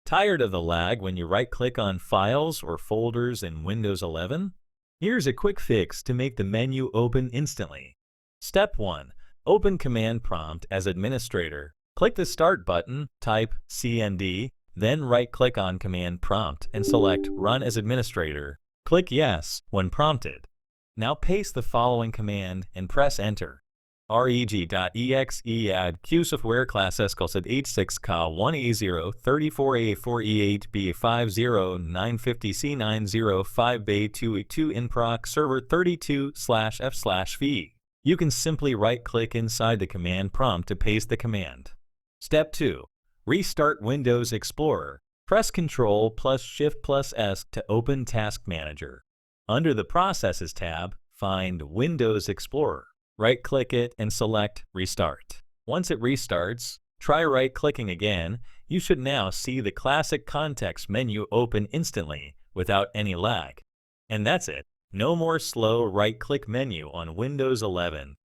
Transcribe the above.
Tired of the lag when you right-click on files or folders in Windows 11? Here's a quick fix to make the menu open instantly. Step 1. Open Command Prompt as administrator. Click the Start button, type CMD, then right-click on Command Prompt and select Run as Administrator. Click Yes when prompted. Now paste the following command and press Enter. reg.exe add q software class escalset h6k1e034a4e8b50950c905b2e2 in proc server 32/f/v. You can simply right-click inside the command prompt to paste the command. Step 2. Restart Windows Explorer. Press Ctrl plus Shift plus S to open Task Manager. Under the Processes tab, find Windows Explorer. Right-click it and select Restart. Once it restarts, try right-clicking again. You should now see the classic context menu open instantly without any lag. And that's it. No more slow right-click menu on Windows 11.